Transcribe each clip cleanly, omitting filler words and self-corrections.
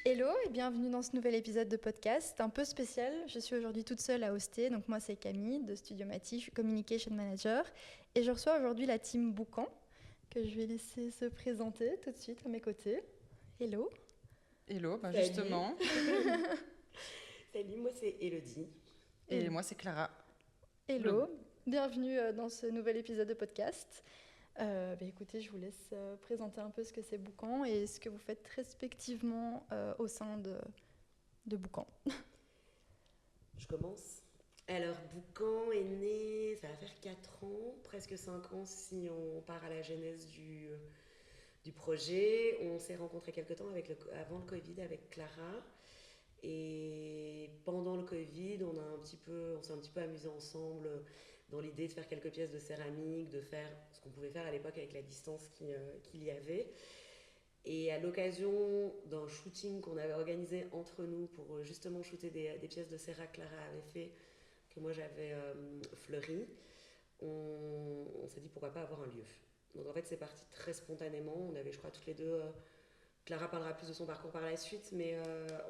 Hello et bienvenue dans ce nouvel épisode de podcast un peu spécial. Je suis aujourd'hui toute seule à hoster, donc moi c'est Camille de Studio Mati, je suis Communication Manager et je reçois aujourd'hui la team Boucan que je vais laisser se présenter tout de suite à mes côtés. Hello. Hello, Salut. Justement. Salut, moi c'est Elodie. Et moi c'est Clara. Hello, bienvenue dans ce nouvel épisode de podcast. Écoutez, je vous laisse présenter un peu ce que c'est Boucan et ce que vous faites respectivement au sein de Boucan. Je commence. Alors, Boucan est né, ça va faire 4 ans, presque 5 ans si on part à la genèse du projet. On s'est rencontrés quelque temps avant le Covid avec Clara. Et pendant le Covid, on s'est un petit peu amusés ensemble dans l'idée de faire quelques pièces de céramique, de faire ce qu'on pouvait faire à l'époque avec la distance qu'il y avait. Et à l'occasion d'un shooting qu'on avait organisé entre nous pour justement shooter des pièces de céra que Clara avait fait, que moi j'avais fleuri, on s'est dit pourquoi pas avoir un lieu. Donc en fait c'est parti très spontanément, on avait je crois toutes les deux... Clara parlera plus de son parcours par la suite, mais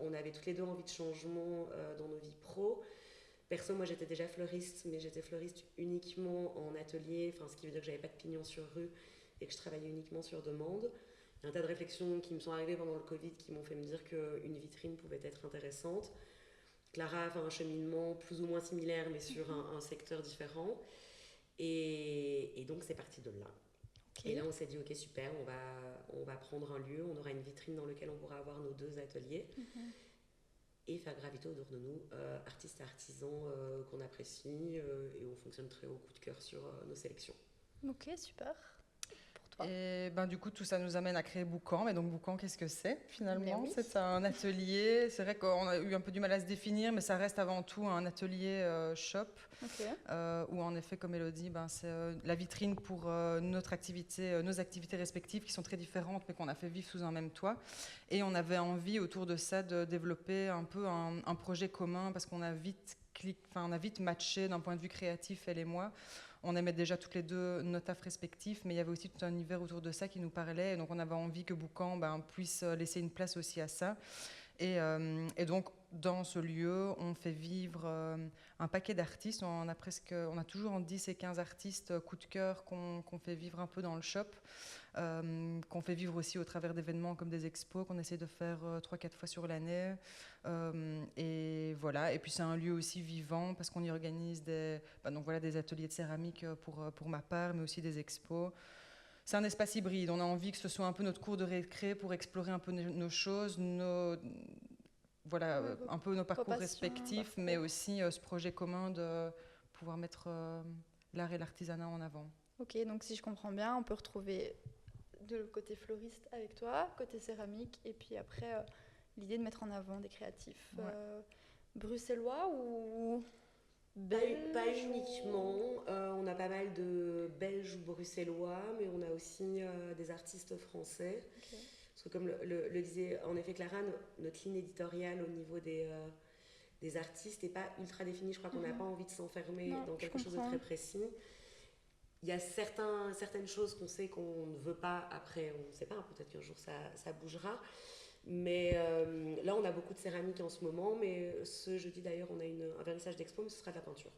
on avait toutes les deux envie de changement dans nos vies pro. Perso, moi j'étais déjà fleuriste, mais j'étais fleuriste uniquement en atelier, ce qui veut dire que j'avais pas de pignon sur rue et que je travaillais uniquement sur demande. Il y a un tas de réflexions qui me sont arrivées pendant le Covid qui m'ont fait me dire qu'une vitrine pouvait être intéressante. Clara a fait un cheminement plus ou moins similaire, mais sur un secteur différent. Et donc c'est parti de là. Okay. Et là on s'est dit ok super, on va prendre un lieu, on aura une vitrine dans laquelle on pourra avoir nos 2 ateliers. Et faire graviter autour de nous artistes et artisans qu'on apprécie et on fonctionne très au coup de cœur sur nos sélections. Ok, super. Pour toi. Et du coup, tout ça nous amène à créer Boucan. Mais donc, Boucan, qu'est-ce que c'est finalement? Oui. C'est un atelier. C'est vrai qu'on a eu un peu du mal à se définir, mais ça reste avant tout un atelier shop. Okay. Où en effet, comme Elodie, c'est la vitrine pour nos activités respectives qui sont très différentes, mais qu'on a fait vivre sous un même toit. Et on avait envie autour de ça de développer un peu un projet commun parce qu'on a vite matché d'un point de vue créatif, elle et moi. On aimait déjà toutes les deux nos tafs respectifs, mais il y avait aussi tout un univers autour de ça qui nous parlait. Et donc, on avait envie que Boucan puisse laisser une place aussi à ça. Et donc, dans ce lieu, on fait vivre un paquet d'artistes. On a toujours entre 10 et 15 artistes coup de cœur qu'on fait vivre un peu dans le shop, qu'on fait vivre aussi au travers d'événements comme des expos qu'on essaie de faire 3-4 fois sur l'année. Et voilà. Et puis, c'est un lieu aussi vivant parce qu'on y organise des ateliers de céramique pour ma part, mais aussi des expos. C'est un espace hybride. On a envie que ce soit un peu notre cours de récré pour explorer un peu nos choses, un peu nos parcours respectifs, mais aussi ce projet commun de pouvoir mettre l'art et l'artisanat en avant. Ok, donc si je comprends bien, on peut retrouver le côté fleuriste avec toi, côté céramique, et puis après l'idée de mettre en avant des créatifs bruxellois ou... Pas uniquement, on a pas mal de Belges ou bruxellois, mais on a aussi des artistes français. Okay. Parce que comme le disait en effet Clara, notre ligne éditoriale au niveau des artistes n'est pas ultra définie. Je crois qu'on n'a pas envie de s'enfermer dans quelque chose de très précis. Il y a certaines choses qu'on sait qu'on ne veut pas, après on ne sait pas, peut-être qu'un jour ça bougera. Mais là, on a beaucoup de céramique en ce moment, mais ce jeudi d'ailleurs, on a un vernissage d'expo, mais ce sera de la peinture.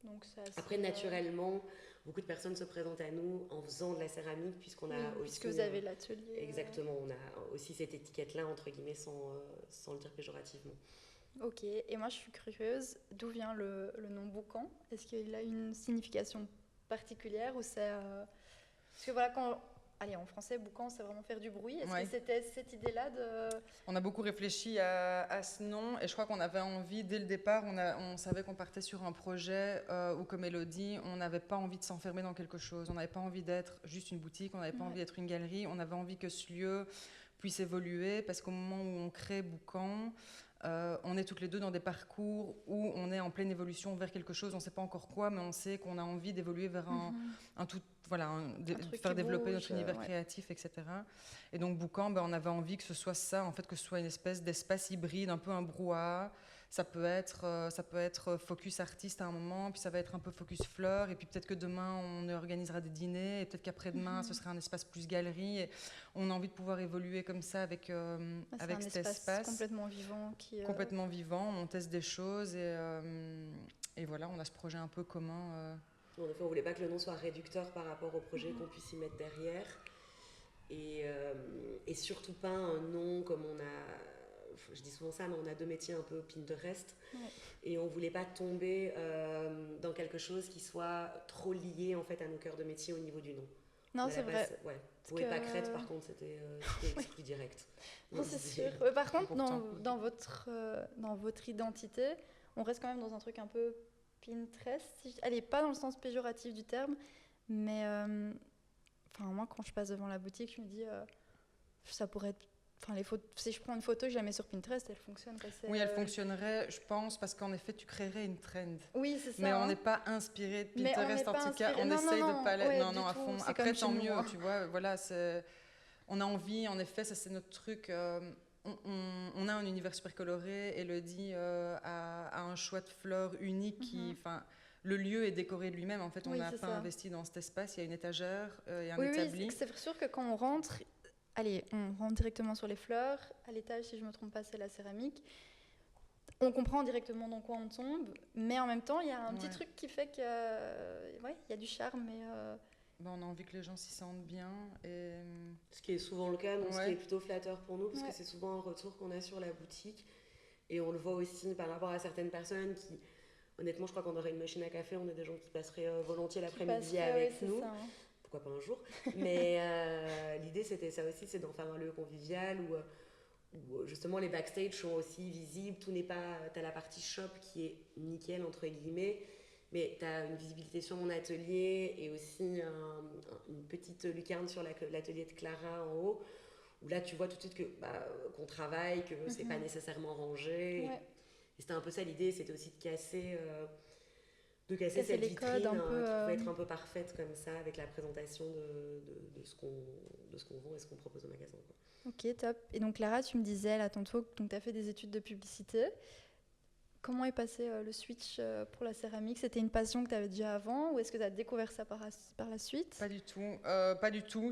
Donc ça, après, naturellement, beaucoup de personnes se présentent à nous en faisant de la céramique, puisqu'on a aussi... Puisque vous avez l'atelier. Exactement, on a aussi cette étiquette-là, entre guillemets, sans le dire péjorativement. Ok, et moi je suis curieuse, d'où vient le nom Boucan? Est-ce qu'il a une signification particulière ou c'est... Parce que voilà, en français, Boucan, c'est vraiment faire du bruit. Est-ce que c'était cette idée-là de... On a beaucoup réfléchi à ce nom et je crois qu'on avait envie, dès le départ, on savait qu'on partait sur un projet où, comme Elodie, on n'avait pas envie de s'enfermer dans quelque chose. On n'avait pas envie d'être juste une boutique, on n'avait pas envie d'être une galerie. On avait envie que ce lieu puisse évoluer parce qu'au moment où on crée Boucan, on est toutes les deux dans des parcours où on est en pleine évolution vers quelque chose, on ne sait pas encore quoi, mais on sait qu'on a envie d'évoluer vers faire développer notre univers créatif, etc. Et donc Boucan, on avait envie que ce soit ça, en fait, que ce soit une espèce d'espace hybride, un peu un brouhaha, Ça peut être focus artiste à un moment, puis ça va être un peu focus fleurs, et puis peut-être que demain on organisera des dîners, et peut-être qu'après-demain ce sera un espace plus galerie. Et on a envie de pouvoir évoluer comme ça avec cet espace complètement vivant. Complètement vivant, on teste des choses, et voilà, on a ce projet un peu commun. En effet, on ne voulait pas que le nom soit réducteur par rapport au projet qu'on puisse y mettre derrière. Et surtout pas un nom comme on a... Je dis souvent ça, mais on a 2 métiers un peu Pinterest. Ouais. Et on ne voulait pas tomber dans quelque chose qui soit trop lié en fait, à nos cœurs de métier au niveau du nom. Non, c'est vrai. Ouais. Vous et Pâquerette, par contre, c'était exclu direct. Non, c'est sûr. Ouais, par contre, dans votre identité, on reste quand même dans un truc un peu Pinterest. Allez, pas dans le sens péjoratif du terme, mais moi, quand je passe devant la boutique, je me dis, ça pourrait être... si je prends une photo, je la mets sur Pinterest, elle fonctionne. Oui, elle fonctionnerait, je pense, parce qu'en effet, tu créerais une trend. Oui, c'est ça. Mais on n'est pas inspiré de Pinterest, en tout cas. On essaye de pas l'être. Non, à fond. Après, tant mieux, tu vois. Voilà, on a envie, en effet, ça c'est notre truc. On a un univers super coloré. Elodie a un choix de fleurs unique qui... Le lieu est décoré de lui-même. En fait, on n'a pas investi dans cet espace. Il y a une étagère, il y a un établi. Oui, c'est sûr que quand on rentre... Allez, on rentre directement sur les fleurs. À l'étage, si je ne me trompe pas, c'est la céramique. On comprend directement dans quoi on tombe. Mais en même temps, il y a un petit truc qui fait qu'il y a du charme. On a envie que les gens s'y sentent bien. Et... Ce qui est souvent le cas, donc ce qui est plutôt flatteur pour nous, parce que c'est souvent un retour qu'on a sur la boutique. Et on le voit aussi par rapport à certaines personnes qui... Honnêtement, je crois qu'on aurait une machine à café. On a des gens qui passeraient volontiers l'après-midi avec nous. Ça, hein. Pourquoi pas un jour, mais l'idée c'était ça aussi, c'est d'en faire un lieu convivial où justement les backstage sont aussi visibles, tout n'est pas, t'as la partie shop qui est nickel entre guillemets, mais t'as une visibilité sur mon atelier et aussi une petite lucarne sur l'atelier de Clara en haut, où là tu vois tout de suite qu'on travaille, que c'est pas nécessairement rangé, et c'était un peu ça l'idée, c'était aussi de casser cette vitrine qui pouvait être un peu parfaite comme ça avec la présentation de ce qu'on vend et ce qu'on propose au magasin, quoi. Ok, top. Et donc Clara, tu me disais là tantôt que tu as fait des études de publicité. Comment est passé le switch pour la céramique ? C'était une passion que tu avais déjà avant ou est-ce que tu as découvert ça par la suite ? Pas du tout. Pas du tout.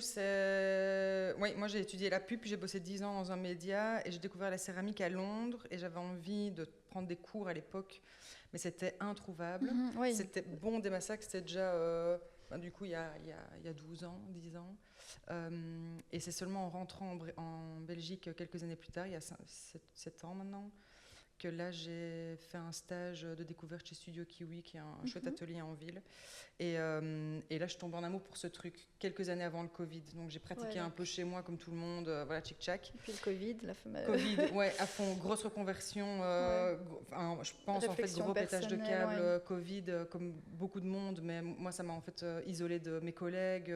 Oui, moi j'ai étudié la pub, j'ai bossé 10 ans dans un média et j'ai découvert la céramique à Londres et j'avais envie de prendre des cours à l'époque. Mais c'était introuvable. C'était bon des massacres, c'était déjà du coup il y a 12 ans, 10 ans. Et c'est seulement en rentrant en Belgique quelques années plus tard, il y a 7 ans maintenant, que là j'ai fait un stage de découverte chez Studio Kiwi, qui est un chouette atelier en ville. Et là je tombe en amour pour ce truc quelques années avant le Covid. Donc j'ai pratiqué un peu chez moi comme tout le monde, voilà, tchic-tchac. Et puis le Covid, la fameuse... Covid, à fond, grosse reconversion. Je pense en fait gros pétage de câble, Covid, comme beaucoup de monde. Mais moi ça m'a en fait isolée de mes collègues.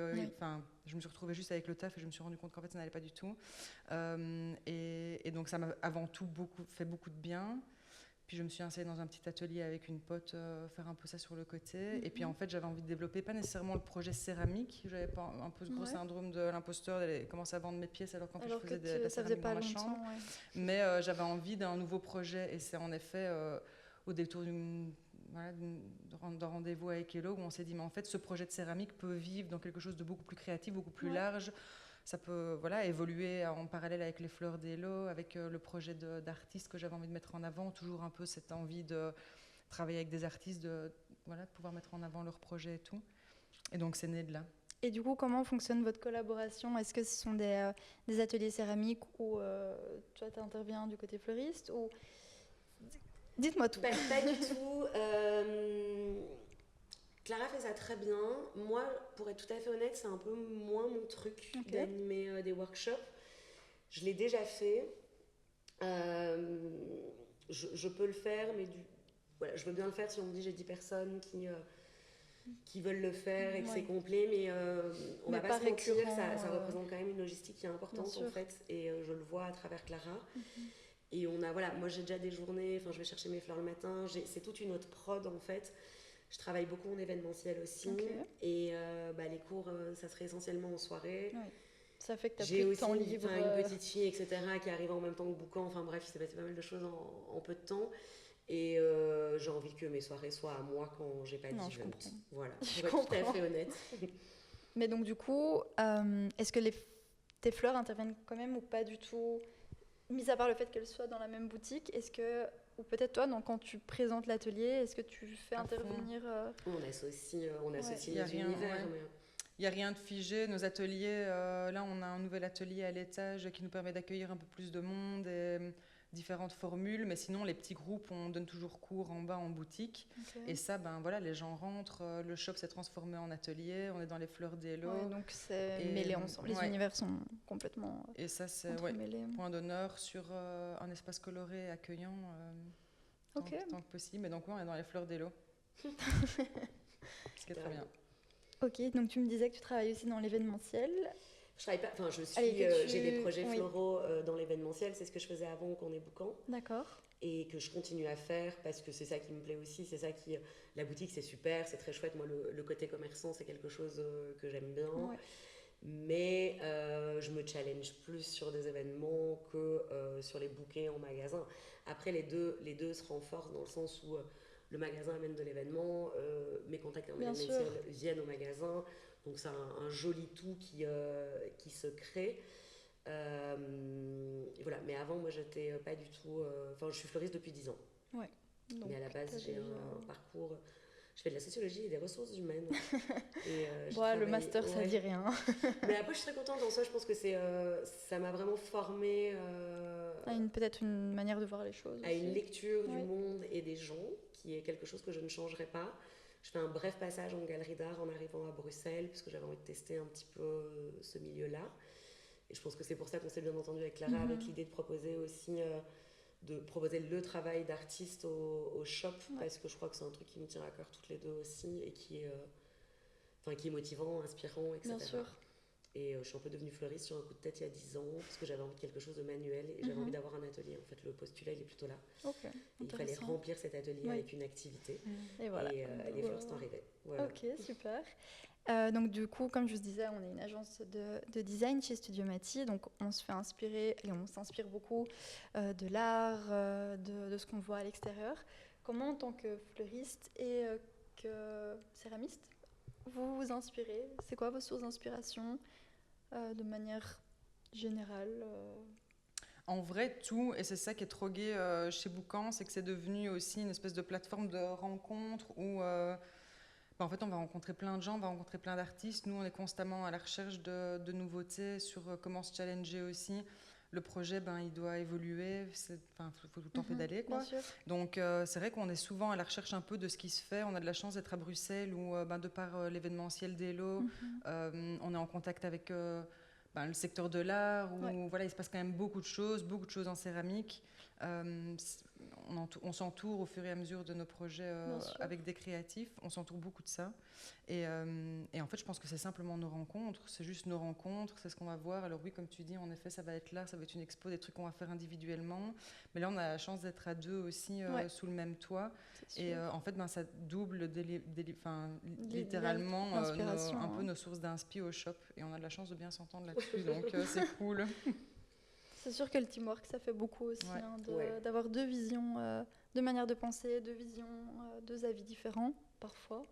Je me suis retrouvée juste avec le taf et je me suis rendu compte qu'en fait ça n'allait pas du tout. Et donc ça m'a avant tout fait beaucoup de bien. Puis je me suis installée dans un petit atelier avec une pote, faire un peu ça sur le côté. Et puis en fait, j'avais envie de développer pas nécessairement le projet céramique. J'avais pas un peu ce gros syndrome de l'imposteur d'aller commencer à vendre mes pièces alors qu'en fait je faisais de la céramique dans ma chambre. Mais j'avais envie d'un nouveau projet et c'est en effet au détour d'un rendez-vous avec Hello où on s'est dit mais en fait ce projet de céramique peut vivre dans quelque chose de beaucoup plus créatif, beaucoup plus large. Ça peut évoluer en parallèle avec les fleurs d'Hello, avec le projet d'artiste que j'avais envie de mettre en avant, toujours un peu cette envie de travailler avec des artistes, de pouvoir mettre en avant leurs projets et tout. Et donc c'est né de là. Et du coup, comment fonctionne votre collaboration ? Est-ce que ce sont des ateliers céramiques où toi tu interviens du côté fleuriste ou... Dites-moi tout. Pas du tout. Clara fait ça très bien. Moi, pour être tout à fait honnête, c'est un peu moins mon truc d'animer des workshops. Je l'ai déjà fait. Je peux le faire, mais je veux bien le faire si on me dit j'ai 10 personnes qui veulent le faire et que c'est complet, mais on va pas se mentir, ça représente quand même une logistique qui est importante en fait, et je le vois à travers Clara. Et moi j'ai déjà des journées, je vais chercher mes fleurs le matin, c'est toute une autre prod en fait. Je travaille beaucoup en événementiel aussi, et les cours, ça serait essentiellement en soirée. Oui. Ça fait que tu as plus de temps libre. J'ai aussi une petite fille, etc., qui arrive en même temps que Boucan. Enfin bref, il s'est passé pas mal de choses en peu de temps. Et j'ai envie que mes soirées soient à moi quand j'ai pas d'event. Je comprends. Voilà, pour être tout à fait honnête. Mais donc du coup, est-ce que tes fleurs interviennent quand même ou pas du tout, mis à part le fait qu'elles soient dans la même boutique, ou peut-être toi, quand tu présentes l'atelier, est-ce que tu fais intervenir... On associe Ouais. les univers. Ouais. Il n'y a rien de figé. Nos ateliers, là, on a un nouvel atelier à l'étage qui nous permet d'accueillir un peu plus de monde et différentes formules. Mais sinon, les petits groupes, on donne toujours cours en bas en boutique. Okay. Et ça, les gens rentrent. Le shop s'est transformé en atelier. On est dans les fleurs d'Hello. Ouais, donc c'est mêlé ensemble. Les univers sont complètement et ça, c'est point d'honneur sur un espace coloré et accueillant tant que possible. Mais donc, on est dans les fleurs d'Hello. Ce qui est très bien. Ok, donc tu me disais que tu travailles aussi dans l'événementiel. Je travaille pas, enfin j'ai des projets floraux dans l'événementiel, c'est ce que je faisais avant qu'on ait Boucan. D'accord. Et que je continue à faire parce que c'est ça qui me plaît aussi, c'est ça qui... La boutique c'est super, c'est très chouette, moi le côté commerçant c'est quelque chose que j'aime bien. Ouais. Mais je me challenge plus sur des événements que sur les bouquets en magasin. Après les deux se renforcent dans le sens où... le magasin amène de l'événement, mes contacts en événementiel viennent au magasin, donc c'est un joli tout qui se crée. Voilà. Mais avant, moi, j'étais pas du tout... Enfin, je suis fleuriste depuis 10 ans. Ouais. Donc, mais à la base, j'ai un parcours... Je fais de la sociologie et des ressources humaines. Le master, ça dit rien. Mais après, je suis très contente. En soi, je pense que ça m'a vraiment formée... peut-être une manière de voir les choses. À une lecture du monde et des gens, qui est quelque chose que je ne changerai pas. Je fais un bref passage en galerie d'art en arrivant à Bruxelles, puisque j'avais envie de tester un petit peu ce milieu-là. Et je pense que c'est pour ça qu'on s'est bien entendu avec Clara, avec l'idée de proposer aussi... de proposer le travail d'artiste au shop, parce que je crois que c'est un truc qui nous tient à cœur toutes les deux aussi, et qui est motivant, inspirant, etc. Bien sûr. Et je suis un peu devenue fleuriste sur un coup de tête il y a 10 ans, parce que j'avais envie de quelque chose de manuel, et j'avais envie d'avoir un atelier. En fait, le postulat, il est plutôt là. Okay, il fallait remplir cet atelier avec une activité. Et voilà. Et les fleurs sont arrivées. Voilà. Ok, super. Donc du coup, comme je vous disais, on est une agence de design chez Studio Mati, donc on se fait inspirer, et on s'inspire beaucoup de l'art, de ce qu'on voit à l'extérieur. Comment, en tant que fleuriste et que céramiste, vous vous inspirez? C'est quoi vos sources d'inspiration de manière générale En vrai, tout, et c'est ça qui est trop gai chez Boucan, c'est que c'est devenu aussi une espèce de plateforme de rencontre où... en fait, on va rencontrer plein de gens, on va rencontrer plein d'artistes. Nous, on est constamment à la recherche de nouveautés, sur comment se challenger aussi. Le projet, il doit évoluer. Il faut tout le temps pédaler, quoi. Donc, c'est vrai qu'on est souvent à la recherche un peu de ce qui se fait. On a de la chance d'être à Bruxelles, où, de par l'événementiel d'Hello, on est en contact avec le secteur de l'art, où il se passe quand même beaucoup de choses en céramique. On s'entoure au fur et à mesure de nos projets avec des créatifs, on s'entoure beaucoup de ça. Et en fait, je pense que c'est simplement nos rencontres, c'est juste nos rencontres, c'est ce qu'on va voir. Alors oui, comme tu dis, en effet, ça va être l'art, ça va être une expo, des trucs qu'on va faire individuellement. Mais là, on a la chance d'être à deux aussi sous le même toit. Et en fait, ça double littéralement un peu nos sources d'inspi au shop. Et on a de la chance de bien s'entendre là-dessus, donc c'est cool. C'est sûr que le teamwork, ça fait beaucoup aussi, d'avoir deux visions, deux manières de penser, deux visions, deux avis différents, parfois.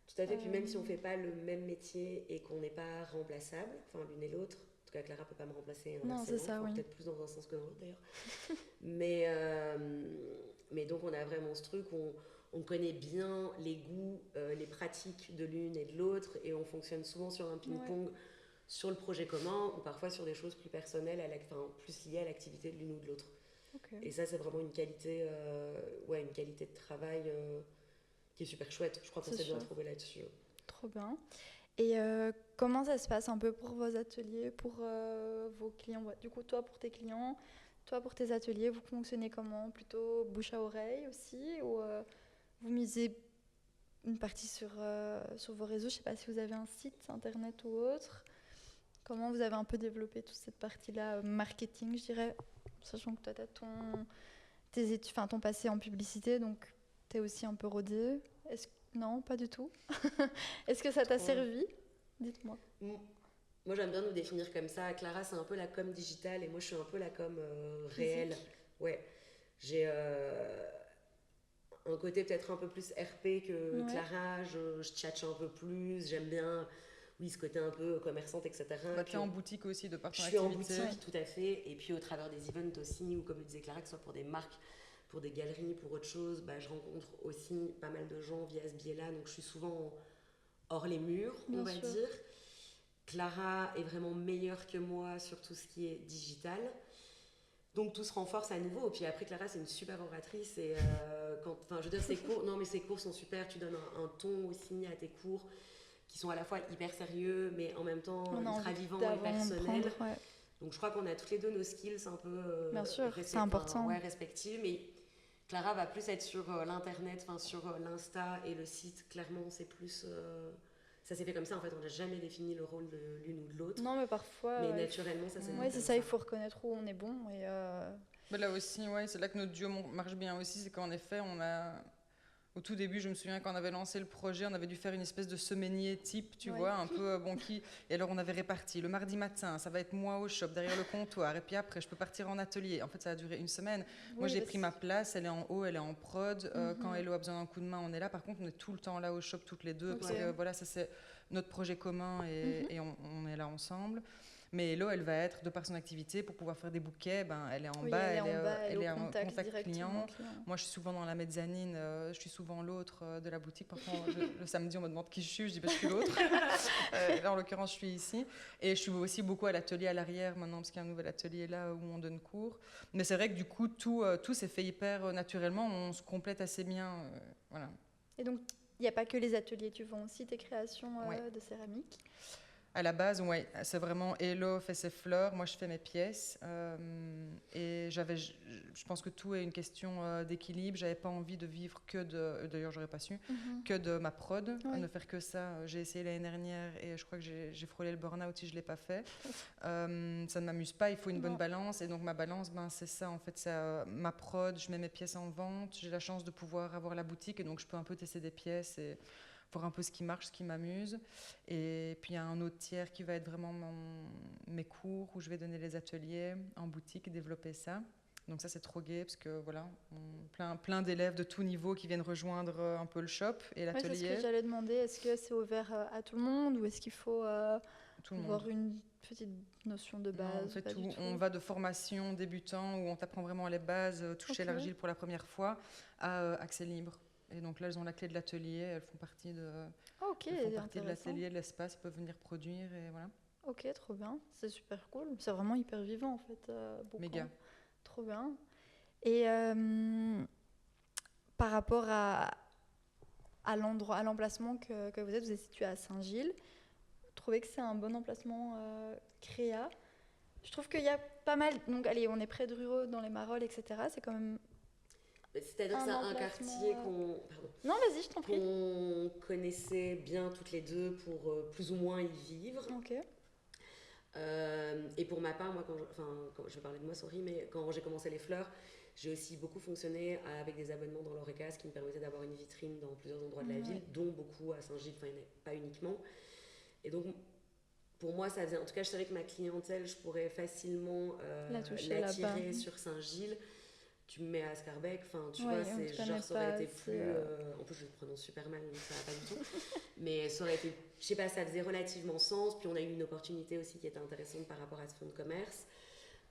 Tout à fait, puis même si on ne fait pas le même métier et qu'on n'est pas remplaçable, l'une et l'autre, en tout cas Clara ne peut pas me remplacer, non, c'est ça, peut-être plus dans un sens que dans l'autre d'ailleurs. mais donc on a vraiment ce truc, on connaît bien les goûts, les pratiques de l'une et de l'autre, et on fonctionne souvent sur un ping-pong, sur le projet commun, ou parfois sur des choses plus personnelles, plus liées à l'activité de l'une ou de l'autre. Okay. Et ça, c'est vraiment une qualité de travail qui est super chouette. Je crois qu'on s'est bien trouvé là-dessus. Trop bien. Et comment ça se passe un peu pour vos ateliers, pour vos clients? Du coup, toi, pour tes clients, toi, pour tes ateliers, vous fonctionnez comment? Plutôt bouche à oreille aussi, ou vous misez une partie sur vos réseaux? Je ne sais pas si vous avez un site internet ou autre. Comment vous avez un peu développé toute cette partie-là, marketing, je dirais, sachant que toi, tu as ton passé en publicité, donc tu es aussi un peu rodé. Non, pas du tout. Est-ce que ça t'a servi? Dites-moi. Moi, j'aime bien nous définir comme ça. Clara, c'est un peu la com digitale et moi, je suis un peu la com réelle. Ouais. un côté peut-être un peu plus RP que Clara, je tchatche un peu plus, j'aime bien ce côté un peu commerçante, etc. Bah, tu es en boutique aussi de par ton activité. Je suis en boutique, tout à fait, et puis au travers des events aussi, ou comme le disait Clara, que ce soit pour des marques, pour des galeries, pour autre chose, bah, je rencontre aussi pas mal de gens via ce biais-là, donc je suis souvent hors les murs, on va dire. Clara est vraiment meilleure que moi sur tout ce qui est digital. Donc tout se renforce à nouveau. Et puis après, Clara, c'est une super oratrice. Et je veux dire, ses cours sont super. Tu donnes un ton aussi à tes cours qui sont à la fois hyper sérieux, mais en même temps ultra vivants et personnels. Donc je crois qu'on a toutes les deux nos skills un peu bien sûr, c'est important. Respectives. Mais Clara va plus être sur l'internet, sur l'Insta et le site. Clairement, c'est plus... ça s'est fait comme ça, en fait, on n'a jamais défini le rôle de l'une ou de l'autre. Non, mais parfois... Mais naturellement, ça s'est fait. Oui, c'est ça, il faut reconnaître où on est bon. Et Mais là aussi, c'est là que notre duo marche bien aussi, c'est qu'en effet, on a... Au tout début, je me souviens quand on avait lancé le projet, on avait dû faire une espèce de semainier type, tu vois, un peu qui... Et alors, on avait réparti le mardi matin, ça va être moi au shop, derrière le comptoir, et puis après, je peux partir en atelier. En fait, ça a duré une semaine. Moi, j'ai pris ma place, elle est en haut, elle est en prod. Quand Hello a besoin d'un coup de main, on est là. Par contre, on est tout le temps là au shop, toutes les deux, parce que voilà, ça c'est notre projet commun et on est là ensemble. Mais Hello, elle va être, de par son activité, pour pouvoir faire des bouquets, elle est en bas, elle est en contact client. Moi, je suis souvent dans la mezzanine, je suis souvent l'autre de la boutique. Parfois, le samedi, on me demande qui je suis, je dis je suis l'autre. Là, en l'occurrence, je suis ici. Et je suis aussi beaucoup à l'atelier à l'arrière maintenant, parce qu'il y a un nouvel atelier là où on donne cours. Mais c'est vrai que du coup, tout s'est fait hyper naturellement, on se complète assez bien. Voilà. Et donc, il n'y a pas que les ateliers, tu vends aussi tes créations de céramique? À la base, c'est vraiment Hello fait ses fleurs, moi je fais mes pièces. Et je pense que tout est une question d'équilibre. J'avais pas envie de vivre d'ailleurs j'aurais pas su, que de ma prod, ne faire que ça. J'ai essayé l'année dernière et je crois que j'ai frôlé le burn-out si je l'ai pas fait. Ça ne m'amuse pas, il faut une bonne balance. Et donc ma balance, c'est ça en fait, c'est ma prod, je mets mes pièces en vente. J'ai la chance de pouvoir avoir la boutique et donc je peux un peu tester des pièces et voir un peu ce qui marche, ce qui m'amuse. Et puis il y a un autre tiers qui va être vraiment mes cours où je vais donner les ateliers en boutique et développer ça. Donc ça c'est trop gai parce que voilà, plein d'élèves de tout niveau qui viennent rejoindre un peu le shop et l'atelier. C'est ce que j'allais demander, est-ce que c'est ouvert à tout le monde ou est-ce qu'il faut avoir une petite notion de base? Non, on fait tout. On va de formation débutant où on t'apprend vraiment les bases, toucher l'argile pour la première fois, à accès libre. Et donc là, elles ont la clé de l'atelier, elles font partie de l'atelier, de l'espace, ils peuvent venir produire et voilà. Ok, trop bien, c'est super cool. C'est vraiment hyper vivant en fait. Méga. Trop bien. Et par rapport à l'emplacement que vous êtes situé à Saint-Gilles, vous trouvez que c'est un bon emplacement créa? Je trouve qu'il y a pas mal... Donc allez, on est près de Rureau, dans les Marolles, etc. C'est quand même... C'est-à-dire que c'est un quartier Non, vas-y, je t'en prie. qu'on connaissait bien toutes les deux pour plus ou moins y vivre. Ok. Et pour ma part, moi, quand je vais parler de moi, mais quand j'ai commencé les fleurs, j'ai aussi beaucoup fonctionné avec des abonnements dans l'Oreca, ce qui me permettait d'avoir une vitrine dans plusieurs endroits de la ville, dont beaucoup à Saint-Gilles, pas uniquement. Et donc, pour moi, ça faisait... En tout cas, je savais que ma clientèle, je pourrais facilement l'attirer sur Saint-Gilles. Tu me mets à Scarbeck, tu vois, c'est genre ça aurait été plus... en plus, je le prononce super mal, donc ça va pas du tout. Mais ça aurait été... Je sais pas, ça faisait relativement sens. Puis on a eu une opportunité aussi qui était intéressante par rapport à ce fonds de commerce.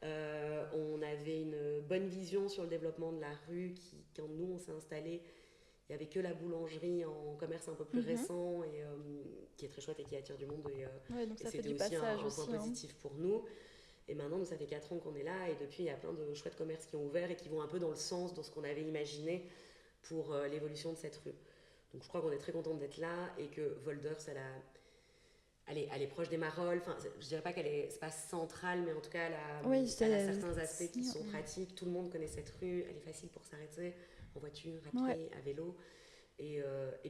On avait une bonne vision sur le développement de la rue quand nous, on s'est installés, il n'y avait que la boulangerie en commerce un peu plus récent et qui est très chouette et qui attire du monde. Donc ça fait c'était du aussi passage un point positif pour nous. Et maintenant, nous, ça fait 4 ans qu'on est là et depuis, il y a plein de chouettes commerces qui ont ouvert et qui vont un peu dans le sens de ce qu'on avait imaginé pour l'évolution de cette rue. Donc je crois qu'on est très contente d'être là et que Volders, elle est proche des Marolles. Enfin, je dirais pas c'est pas centrale, mais en tout cas, elle a certains aspects qui sont pratiques. Tout le monde connaît cette rue, elle est facile pour s'arrêter en voiture, à pied, à vélo. Et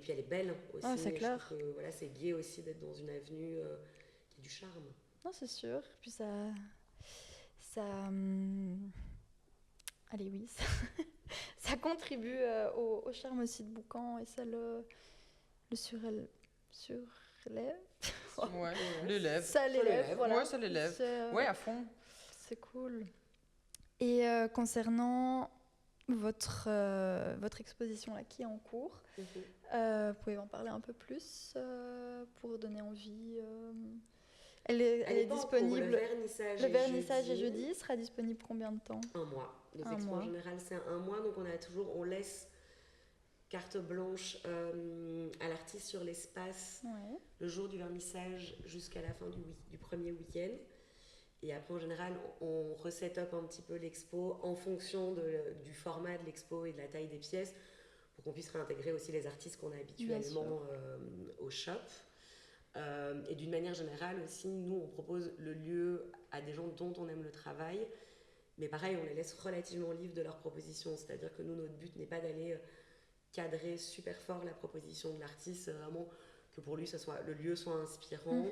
puis elle est belle aussi. Ah, c'est clair. Je trouve que, c'est gai aussi d'être dans une avenue qui a du charme. Non, c'est sûr. Puis ça allez, oui, ça contribue au charme aussi de Boucan et ça le surélève. Ouais, l'élève. Ça l'élève, voilà. Ouais, ça l'élève. Ouais, à fond. C'est cool. Et concernant... votre exposition là, qui est en cours. Vous pouvez en parler un peu plus pour donner envie Elle est disponible. Le vernissage est jeudi. Sera disponible combien de temps? Un mois. Nos expos en général, c'est un mois. Donc, on laisse carte blanche à l'artiste sur l'espace le jour du vernissage jusqu'à la fin du premier week-end. Et après, en général, on reset-up un petit peu l'expo en fonction du format de l'expo et de la taille des pièces pour qu'on puisse réintégrer aussi les artistes qu'on a habituellement au shop. Et d'une manière générale aussi, nous, on propose le lieu à des gens dont on aime le travail. Mais pareil, on les laisse relativement libres de leurs propositions. C'est-à-dire que nous, notre but n'est pas d'aller cadrer super fort la proposition de l'artiste. C'est vraiment que pour lui, le lieu soit inspirant.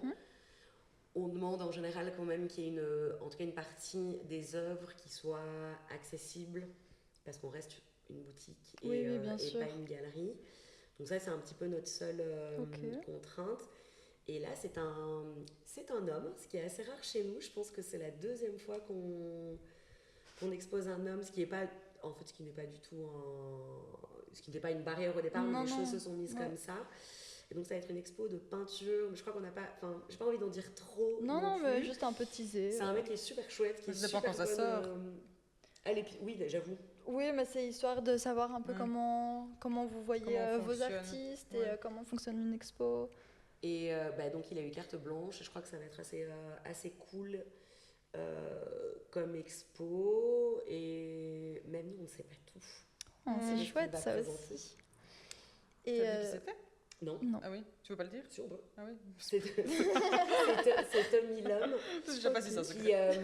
On demande en général quand même qu'il y ait en tout cas une partie des œuvres qui soit accessible, parce qu'on reste une boutique et pas une galerie. Donc ça, c'est un petit peu notre seule contrainte. Et là, c'est un homme, ce qui est assez rare chez nous. Je pense que c'est la deuxième fois qu'on expose un homme, ce qui n'est pas du tout ce qui n'était pas une barrière au départ, mais les choses se sont mises comme ça. Et donc ça va être une expo de peinture, mais je crois qu'on n'a pas, j'ai pas envie d'en dire trop. Non, mais juste un peu teasé. C'est un mec qui est super chouette, qui est super quand ça sort. Oui, j'avoue. Oui, mais c'est histoire de savoir un peu comment vous voyez vos artistes et comment fonctionne une expo. Et donc il a eu carte blanche, et je crois que ça va être assez cool comme expo, et même nous on ne sait pas tout. C'est chouette ça aussi. Et t'as dit qui c'était? Non. Ah oui, tu veux pas le dire? Si on peut. Ah oui. C'est Tommy Lhomme. Je sais pas si c'est un secret.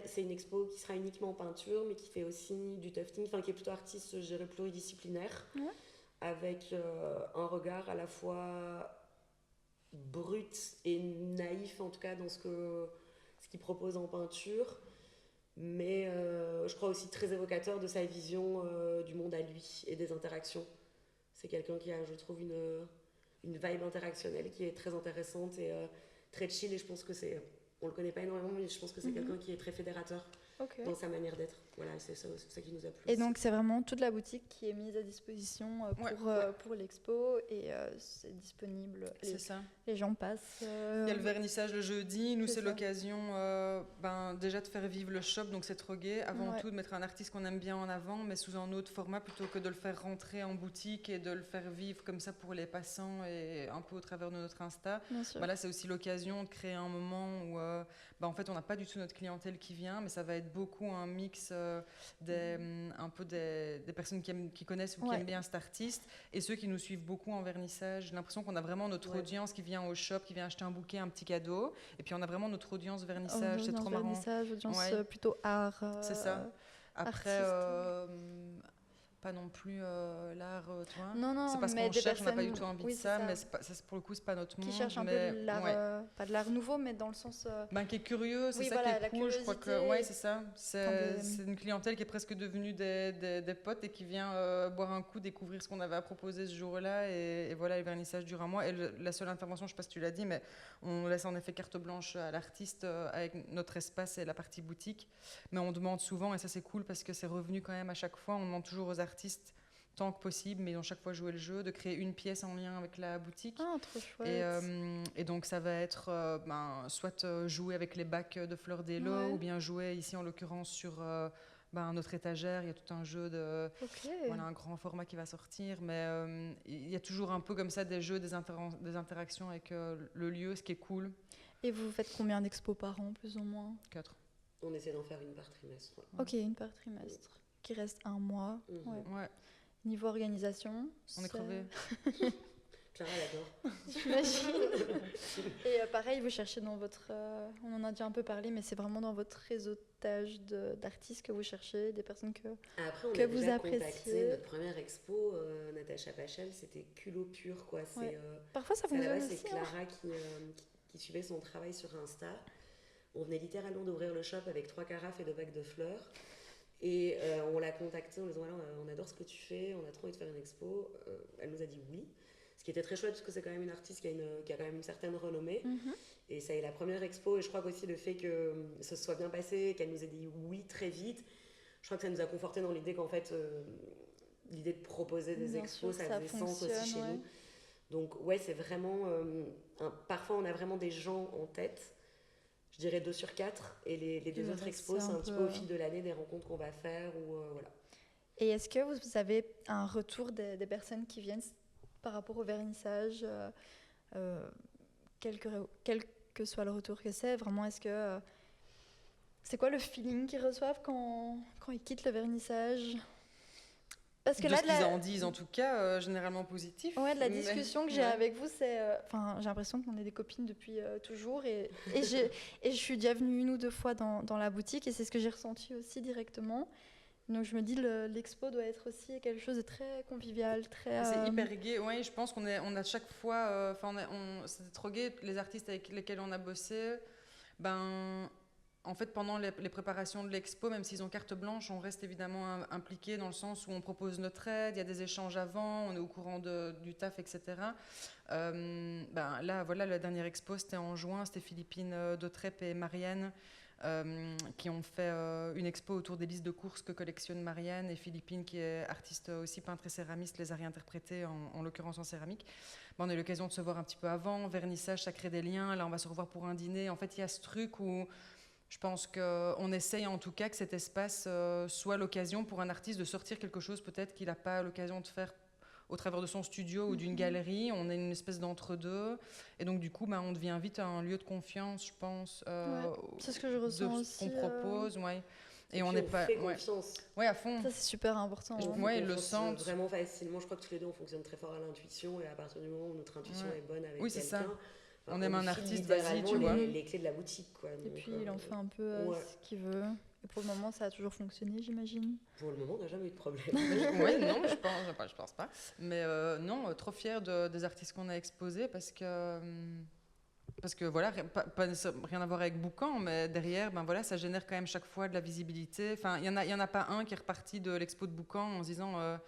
C'est une expo qui sera uniquement en peinture, mais qui fait aussi du tufting, qui est plutôt artiste, je dirais, pluridisciplinaire, avec un regard à la fois brut et naïf, en tout cas dans ce qu'il propose en peinture, mais je crois aussi très évocateur de sa vision du monde à lui et des interactions. C'est quelqu'un qui a, je trouve, une vibe interactionnelle qui est très intéressante et très chill, et je pense que on le connaît pas énormément, mais je pense que c'est quelqu'un qui est très fédérateur dans sa manière d'être. Voilà, c'est ça qui nous a plu. Et donc c'est vraiment toute la boutique qui est mise à disposition pour l'expo, et c'est disponible. C'est ça. Les gens passent. Il y a le vernissage le jeudi. Nous, c'est l'occasion déjà de faire vivre le shop, donc c'est trop gai. Avant tout, de mettre un artiste qu'on aime bien en avant, mais sous un autre format, plutôt que de le faire rentrer en boutique et de le faire vivre comme ça pour les passants et un peu au travers de notre Insta. Là, c'est aussi l'occasion de créer un moment où en fait, on n'a pas du tout notre clientèle qui vient, mais ça va être beaucoup un mix des personnes qui connaissent ou qui aiment bien cet artiste, et ceux qui nous suivent beaucoup en vernissage. J'ai l'impression qu'on a vraiment notre audience qui vient au shop, qui vient acheter un bouquet, un petit cadeau, et puis on a vraiment notre audience vernissage. C'est trop marrant. Audience plutôt art. C'est ça. Après, pas non plus l'art, toi. Non, c'est parce mais qu'on cherche, on n'a pas du personnes... tout envie de ça, mais pour le coup, c'est pas notre monde. Qui cherche un peu de l'art, pas de l'art nouveau, mais dans le sens... qui est curieux, c'est ça qui est cool, je crois que... c'est ça. C'est une clientèle qui est presque devenue des potes et qui vient boire un coup, découvrir ce qu'on avait à proposer ce jour-là, et voilà, le vernissage dure un mois. Et la seule intervention, je sais pas si tu l'as dit, mais on laisse en effet carte blanche à l'artiste avec notre espace et la partie boutique. Mais on demande souvent, et ça c'est cool parce que c'est revenu quand même à chaque fois, on demande toujours aux artistes, tant que possible, mais ils ont chaque fois joué le jeu, de créer une pièce en lien avec la boutique. Ah, trop chouette. Et donc ça va être soit jouer avec les bacs de fleurs d'élo, ou bien jouer ici en l'occurrence sur notre étagère. Il y a tout un jeu un grand format qui va sortir, mais il y a toujours un peu comme ça des jeux, des interactions avec le lieu, ce qui est cool. Et vous faites combien d'expos par an, plus ou moins? 4. On essaie d'en faire une par trimestre. Ok, une par trimestre. Qui reste un mois. Niveau organisation, on est crevés. Clara l'adore. J'imagine. Et pareil, vous cherchez dans votre... on en a déjà un peu parlé, mais c'est vraiment dans votre réseautage d'artistes que vous cherchez, des personnes que vous appréciez. Après, on a déjà contacté notre première expo, Natacha Pachel, c'était culot pur, quoi. Parfois, ça fonctionne aussi. C'est Clara qui suivait son travail sur Insta. On venait littéralement d'ouvrir le shop avec 3 carafes et 2 bacs de fleurs. Et on l'a contactée en lui disant voilà, on adore ce que tu fais, on a trop envie de faire une expo. Elle nous a dit oui, ce qui était très chouette parce que c'est quand même une artiste qui a quand même une certaine renommée. Et ça est la première expo, et je crois qu'aussi le fait que ce soit bien passé, qu'elle nous ait dit oui très vite, crois que ça nous a conforté dans l'idée qu'en fait, l'idée de proposer des expos, ça faisait sens aussi chez nous. Donc ouais, c'est vraiment... parfois, on a vraiment des gens en tête, je dirais 2 sur 4, et les 2 autres expos, c'est un petit peu au fil de l'année des rencontres qu'on va faire, ou voilà. Et est-ce que vous avez un retour des personnes qui viennent par rapport au vernissage, quel que soit le retour que c'est, vraiment, est-ce que... c'est quoi le feeling qu'ils reçoivent quand ils quittent le vernissage? Parce que là, ce qu'ils en disent, en tout cas, généralement positif. Ouais, de la discussion que j'ai avec vous, c'est... j'ai l'impression qu'on est des copines depuis toujours. Et je suis déjà venue 1 ou 2 fois dans la boutique, et c'est ce que j'ai ressenti aussi directement. Donc je me dis, l'expo doit être aussi quelque chose de très convivial, très... C'est hyper gai, oui, je pense qu'on a chaque fois... c'était trop gai, les artistes avec lesquels on a bossé, en fait, pendant les préparations de l'expo, même s'ils ont carte blanche, on reste évidemment impliqué dans le sens où on propose notre aide, il y a des échanges avant, on est au courant du taf, etc. Là, voilà, la dernière expo, c'était en juin, c'était Philippine Dautrep et Marianne qui ont fait une expo autour des listes de courses que collectionne Marianne, et Philippine, qui est artiste aussi, peintre et céramiste, les a réinterprétés, en l'occurrence en céramique. On a eu l'occasion de se voir un petit peu avant, vernissage, ça crée des liens, là on va se revoir pour un dîner. En fait, il y a ce truc où... Je pense qu'on essaye en tout cas que cet espace soit l'occasion pour un artiste de sortir quelque chose peut-être qu'il n'a pas l'occasion de faire au travers de son studio ou d'une galerie. On est une espèce d'entre-deux. Et donc du coup, on devient vite un lieu de confiance, je pense. C'est ce que je ressens de aussi. Ce qu'on propose, ouais. Et on n'est pas... fait confiance. Ouais, à fond. Ça, c'est super important. Ouais, le sens. Vraiment facilement. Je crois que tous les deux, on fonctionne très fort à l'intuition. Et à partir du moment où notre intuition est bonne avec quelqu'un... c'est ça. On aime un artiste, vas-y, tu vois. Les clés de la boutique, quoi. Et puis, il en fait un peu ce qu'il veut. Et pour le moment, ça a toujours fonctionné, j'imagine. Pour le moment, on n'a jamais eu de problème. Oui, non, je pense pas. Mais non, trop fière des artistes qu'on a exposés parce que voilà, rien à voir avec Boucan, mais derrière, ça génère quand même chaque fois de la visibilité. Enfin, il y en a pas un qui est reparti de l'expo de Boucan en se disant...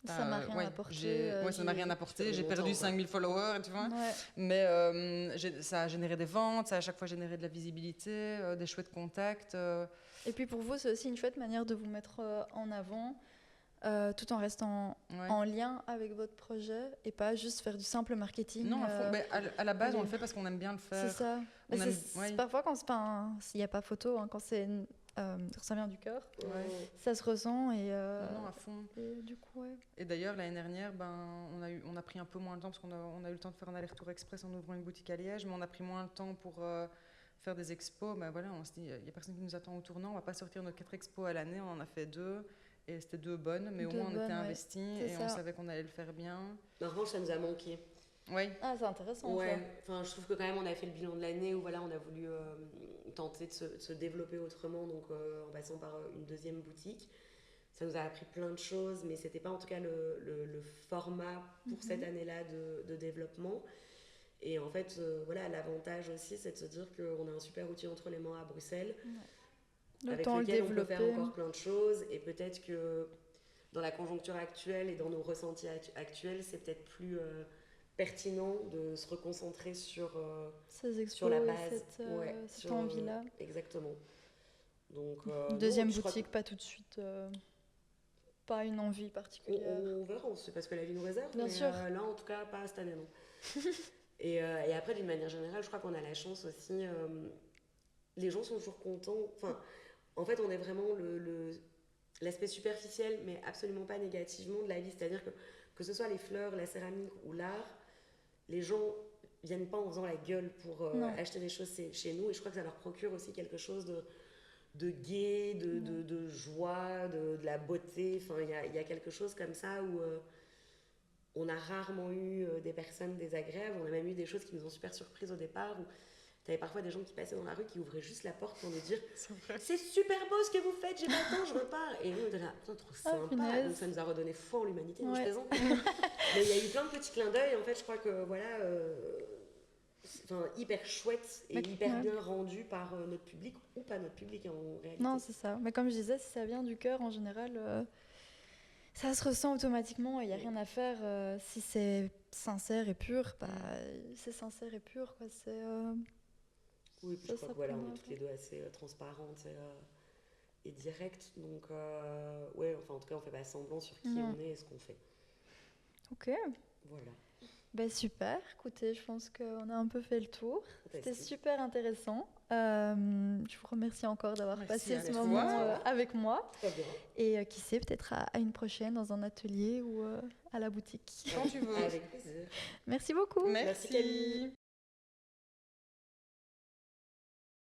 ça m'a rien apporté. Ça m'a rien apporté. J'ai perdu 5000 followers, tu vois. Ouais. Mais ça a généré des ventes, ça a à chaque fois généré de la visibilité, des chouettes contacts. Et puis pour vous, c'est aussi une chouette manière de vous mettre en avant, tout en restant en lien avec votre projet et pas juste faire du simple marketing. Non, à la base, on le fait parce qu'on aime bien le faire. C'est ça. Parfois, quand s'il n'y a pas photo, quand c'est... ça vient du cœur, ça se ressent et non, à fond. Et du coup, Et d'ailleurs l'année dernière, on a pris un peu moins de temps parce qu'on a eu le temps de faire un aller-retour express en ouvrant une boutique à Liège, mais on a pris moins de temps pour faire des expos. Voilà, on se dit, il y a personne qui nous attend au tournant, on va pas sortir nos 4 expos à l'année, on en a fait 2 et c'était 2 bonnes, mais au moins on était investis et on savait qu'on allait le faire bien. En revanche, ça nous a manqué. Oui. Ah, c'est intéressant. Ouais. Enfin, je trouve que quand même on a fait le bilan de l'année où voilà, on a voulu tenter de se développer autrement, donc en passant par une deuxième boutique. Ça nous a appris plein de choses, mais c'était pas en tout cas le format pour cette année-là de développement. Et en fait, voilà, l'avantage aussi, c'est de se dire qu'on a un super outil entre les mains à Bruxelles, avec lequel on peut faire encore plein de choses. Et peut-être que dans la conjoncture actuelle et dans nos ressentis actuels, c'est peut-être plus pertinent de se reconcentrer sur la base, cette envie-là. Exactement. Donc, deuxième boutique, pas tout de suite. Pas une envie particulière. On verra, c'est parce que la vie nous réserve. Bien sûr. Là, en tout cas, pas cette année, non. et après, d'une manière générale, je crois qu'on a la chance aussi. Les gens sont toujours contents. Enfin, en fait, on est vraiment l'aspect superficiel, mais absolument pas négativement de la vie. C'est-à-dire que ce soit les fleurs, la céramique ou l'art, les gens viennent pas en faisant la gueule pour acheter des choses chez nous. Et je crois que ça leur procure aussi quelque chose de gai, de joie, de la beauté. Enfin, il y a quelque chose comme ça où on a rarement eu des personnes désagréables. On a même eu des choses qui nous ont super surprises au départ. Où t'avais parfois des gens qui passaient dans la rue qui ouvraient juste la porte pour nous dire « C'est super beau ce que vous faites, j'ai pas le temps, je repars ». Et nous, on était là « Trop sympa ». Donc ça nous a redonné foi en l'humanité, je plaisante. Mais il y a eu plein de petits clins d'œil. En fait, je crois que voilà... hyper chouette et hyper bien rendu par notre public ou pas notre public en réalité. Non, c'est ça. Mais comme je disais, si ça vient du cœur, en général, ça se ressent automatiquement et il n'y a rien à faire. Si c'est sincère et pur, c'est sincère et pur. Quoi. Oui, puis je crois que voilà, on est toutes les deux assez transparentes et direct. Donc, ouais, enfin, en tout cas, on fait pas semblant sur qui on est et ce qu'on fait. Ok. Voilà. Ben super, écoutez, je pense qu'on a un peu fait le tour. C'était super intéressant. Je vous remercie encore d'avoir passé ce moment avec moi. Très bien. Et qui sait, peut-être à une prochaine dans un atelier ou à la boutique. Quand tu veux. Avec plaisir. Merci beaucoup. Merci Camille.